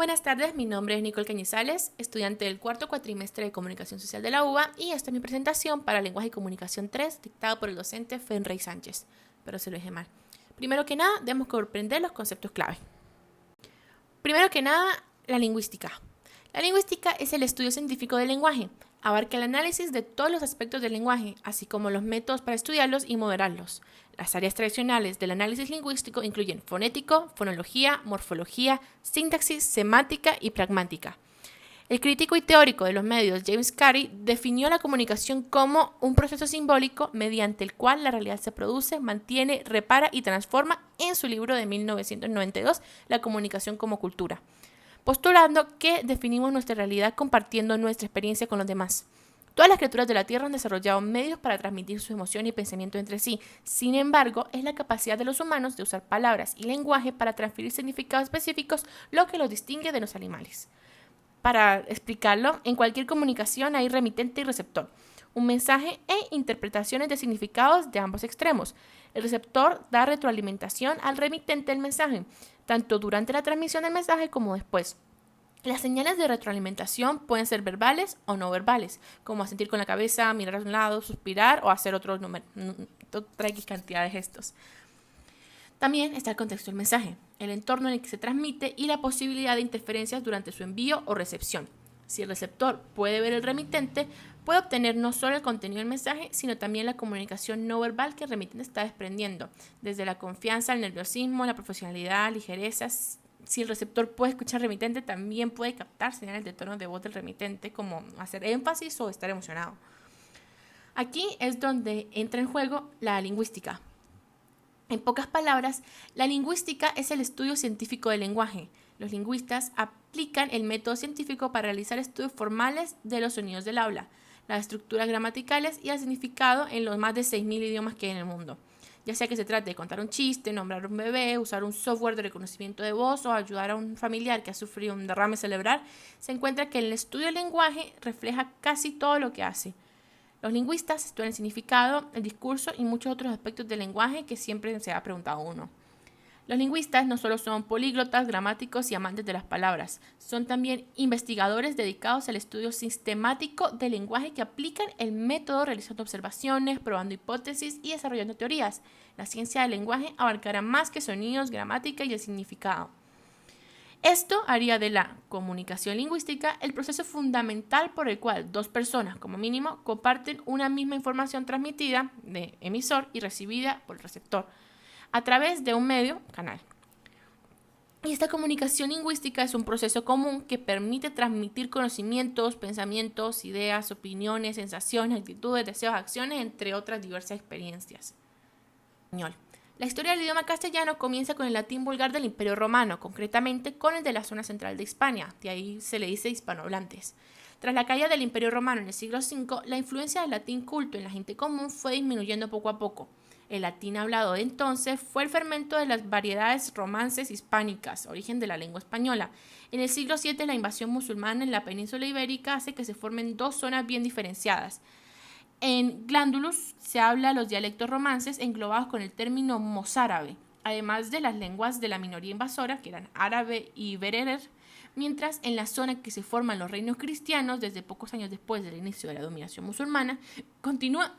Buenas tardes, mi nombre es Nicole Cañizales, estudiante del cuarto cuatrimestre de Comunicación Social de la UBA, y esta es mi presentación para Lenguaje y Comunicación 3, dictada por el docente Fenrey Sánchez, pero se lo dije mal. Primero que nada, debemos comprender los conceptos clave. Primero que nada, la lingüística. La lingüística es el estudio científico del lenguaje. Abarca el análisis de todos los aspectos del lenguaje, así como los métodos para estudiarlos y modelarlos. Las áreas tradicionales del análisis lingüístico incluyen fonético, fonología, morfología, sintaxis, semántica y pragmática. El crítico y teórico de los medios James Carey definió la comunicación como un proceso simbólico mediante el cual la realidad se produce, mantiene, repara y transforma en su libro de 1992, La comunicación como cultura, postulando que definimos nuestra realidad compartiendo nuestra experiencia con los demás. Todas las criaturas de la Tierra han desarrollado medios para transmitir su emoción y pensamiento entre sí. Sin embargo, es la capacidad de los humanos de usar palabras y lenguaje para transferir significados específicos lo que los distingue de los animales. Para explicarlo, en cualquier comunicación hay remitente y receptor, un mensaje e interpretaciones de significados de ambos extremos. El receptor da retroalimentación al remitente del mensaje, tanto durante la transmisión del mensaje como después. Las señales de retroalimentación pueden ser verbales o no verbales, como asentir con la cabeza, mirar a un lado, suspirar o hacer otra X cantidad de gestos. También está el contexto del mensaje, el entorno en el que se transmite y la posibilidad de interferencias durante su envío o recepción. Si el receptor puede ver el remitente, puede obtener no solo el contenido del mensaje, sino también la comunicación no verbal que el remitente está desprendiendo, desde la confianza, el nerviosismo, la profesionalidad, ligereza. Si el receptor puede escuchar al remitente, también puede captar señales de tono de voz del remitente, como hacer énfasis o estar emocionado. Aquí es donde entra en juego la lingüística. En pocas palabras, la lingüística es el estudio científico del lenguaje. Los lingüistas aplican el método científico para realizar estudios formales de los sonidos del habla, las estructuras gramaticales y el significado en los más de 6.000 idiomas que hay en el mundo. Ya sea que se trate de contar un chiste, nombrar a un bebé, usar un software de reconocimiento de voz o ayudar a un familiar que ha sufrido un derrame cerebral, se encuentra que el estudio del lenguaje refleja casi todo lo que hace. Los lingüistas estudian el significado, el discurso y muchos otros aspectos del lenguaje que siempre se ha preguntado uno. Los lingüistas no solo son políglotas, gramáticos y amantes de las palabras, son también investigadores dedicados al estudio sistemático del lenguaje que aplican el método realizando observaciones, probando hipótesis y desarrollando teorías. La ciencia del lenguaje abarcará más que sonidos, gramática y el significado. Esto haría de la comunicación lingüística el proceso fundamental por el cual dos personas, como mínimo, comparten una misma información transmitida de emisor y recibida por el receptor a través de un medio canal. Y esta comunicación lingüística es un proceso común que permite transmitir conocimientos, pensamientos, ideas, opiniones, sensaciones, actitudes, deseos, acciones, entre otras diversas experiencias. La historia del idioma castellano comienza con el latín vulgar del Imperio Romano, concretamente con el de la zona central de Hispania, de ahí se le dice hispanohablantes. Tras la caída del Imperio Romano en el siglo V, la influencia del latín culto en la gente común fue disminuyendo poco a poco. El latín hablado de entonces fue el fermento de las variedades romances hispánicas, origen de la lengua española. En el siglo VII, la invasión musulmana en la península ibérica hace que se formen dos zonas bien diferenciadas. En Glandulus se habla los dialectos romances englobados con el término mozárabe, además de las lenguas de la minoría invasora, que eran árabe y bereber, mientras en la zona en que se forman los reinos cristianos, desde pocos años después del inicio de la dominación musulmana, continúa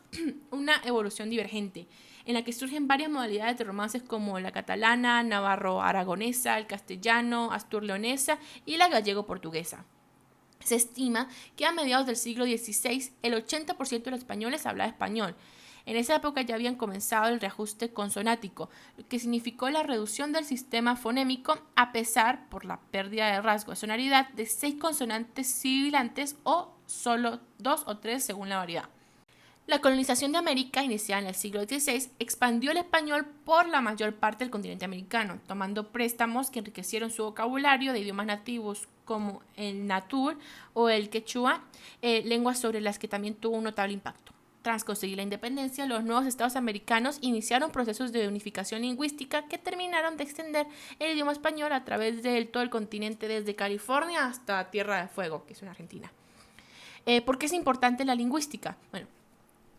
una evolución divergente, en la que surgen varias modalidades de romances como la catalana, navarro-aragonesa, el castellano, astur-leonesa y la gallego-portuguesa. Se estima que a mediados del siglo XVI el 80% de los españoles hablaba español. En esa época ya habían comenzado el reajuste consonático, lo que significó la reducción del sistema fonémico a pesar, por la pérdida de rasgo de sonoridad, de 6 consonantes sibilantes o solo 2 o 3 según la variedad. La colonización de América, iniciada en el siglo XVI, expandió el español por la mayor parte del continente americano, tomando préstamos que enriquecieron su vocabulario de idiomas nativos como el natur o el quechua, lenguas sobre las que también tuvo un notable impacto. Tras conseguir la independencia, los nuevos estados americanos iniciaron procesos de unificación lingüística que terminaron de extender el idioma español a través de todo el continente, desde California hasta Tierra de Fuego, que es en Argentina. ¿Por qué es importante la lingüística? Bueno,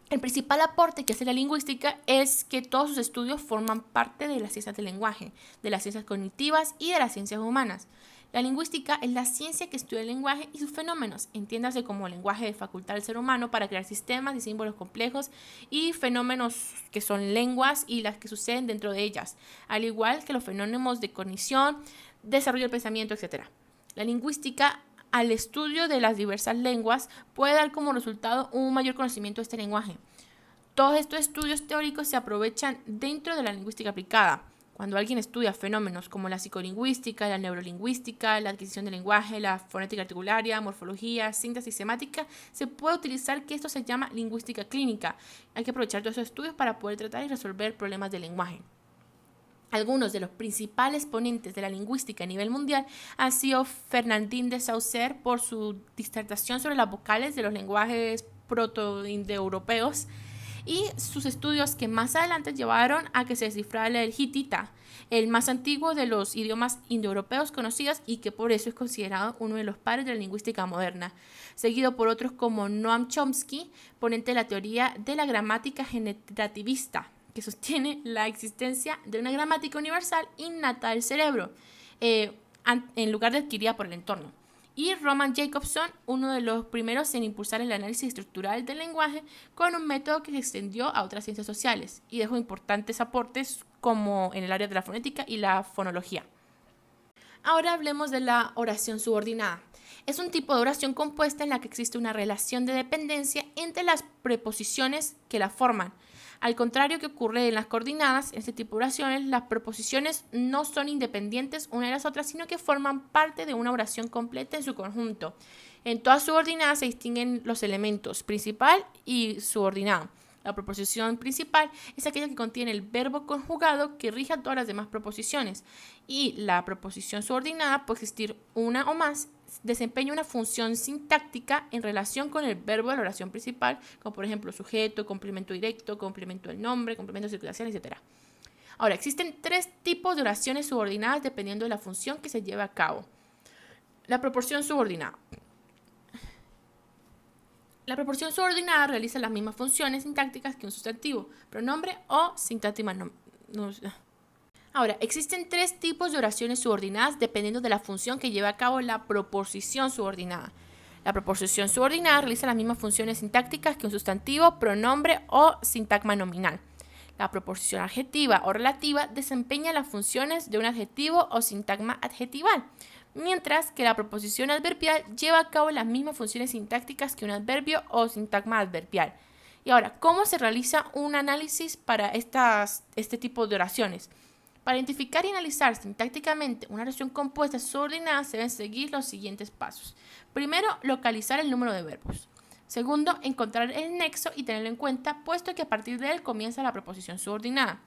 el principal aporte que hace la lingüística es que todos sus estudios forman parte de las ciencias del lenguaje, de las ciencias cognitivas y de las ciencias humanas. La lingüística es la ciencia que estudia el lenguaje y sus fenómenos, entiéndase como lenguaje de facultad del ser humano para crear sistemas y símbolos complejos y fenómenos que son lenguas y las que suceden dentro de ellas, al igual que los fenómenos de cognición, desarrollo del pensamiento, etc. La lingüística, al estudio de las diversas lenguas, puede dar como resultado un mayor conocimiento de este lenguaje. Todos estos estudios teóricos se aprovechan dentro de la lingüística aplicada. Cuando alguien estudia fenómenos como la psicolingüística, la neurolingüística, la adquisición del lenguaje, la fonética articularia, morfología, síntesis semática, se puede utilizar que esto se llama lingüística clínica. Hay que aprovechar todos esos estudios para poder tratar y resolver problemas del lenguaje. Algunos de los principales ponentes de la lingüística a nivel mundial han sido Fernandín de Saussure por su disertación sobre las vocales de los lenguajes proto-indoeuropeos, y sus estudios que más adelante llevaron a que se descifrara el hitita, el más antiguo de los idiomas indoeuropeos conocidos y que por eso es considerado uno de los padres de la lingüística moderna, seguido por otros como Noam Chomsky, ponente de la teoría de la gramática generativista, que sostiene la existencia de una gramática universal innata del cerebro, en lugar de adquirida por el entorno. Y Roman Jakobson, uno de los primeros en impulsar el análisis estructural del lenguaje con un método que se extendió a otras ciencias sociales y dejó importantes aportes como en el área de la fonética y la fonología. Ahora hablemos de la oración subordinada. Es un tipo de oración compuesta en la que existe una relación de dependencia entre las preposiciones que la forman. Al contrario que ocurre en las coordinadas, en este tipo de oraciones, las preposiciones no son independientes una de las otras, sino que forman parte de una oración completa en su conjunto. En todas subordinadas se distinguen los elementos principal y subordinado. La preposición principal es aquella que contiene el verbo conjugado que rige a todas las demás preposiciones, y la preposición subordinada puede existir una o más, desempeña una función sintáctica en relación con el verbo de la oración principal, como por ejemplo sujeto, complemento directo, complemento del nombre, complemento de circunstancial, etc. Ahora, existen 3 tipos de oraciones subordinadas dependiendo de la función que se lleve a cabo. La proporción subordinada. La proporción subordinada realiza las mismas funciones sintácticas que un sustantivo, pronombre o sintáctima. Ahora, existen 3 tipos de oraciones subordinadas dependiendo de la función que lleva a cabo la proposición subordinada. La proposición subordinada realiza las mismas funciones sintácticas que un sustantivo, pronombre o sintagma nominal. La proposición adjetiva o relativa desempeña las funciones de un adjetivo o sintagma adjetival, mientras que la proposición adverbial lleva a cabo las mismas funciones sintácticas que un adverbio o sintagma adverbial. Y ahora, ¿cómo se realiza un análisis para este tipo de oraciones? Para identificar y analizar sintácticamente una oración compuesta subordinada se deben seguir los siguientes pasos. Primero, localizar el número de verbos. Segundo, encontrar el nexo y tenerlo en cuenta, puesto que a partir de él comienza la preposición subordinada.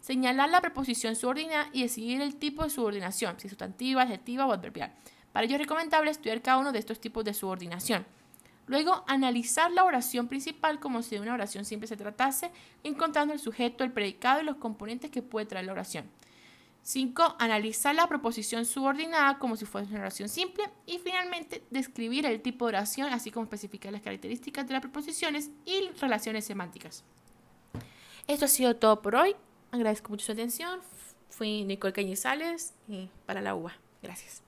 Señalar la preposición subordinada y decidir el tipo de subordinación, si sustantiva, adjetiva o adverbial. Para ello es recomendable estudiar cada uno de estos tipos de subordinación. Luego, analizar la oración principal como si de una oración simple se tratase, encontrando el sujeto, el predicado y los componentes que puede traer la oración. 5. Analizar la proposición subordinada como si fuese una oración simple. Y finalmente, describir el tipo de oración, así como especificar las características de las preposiciones y relaciones semánticas. Esto ha sido todo por hoy. Agradezco mucho su atención. Fui Nicole Cañizales para la UBA. Gracias.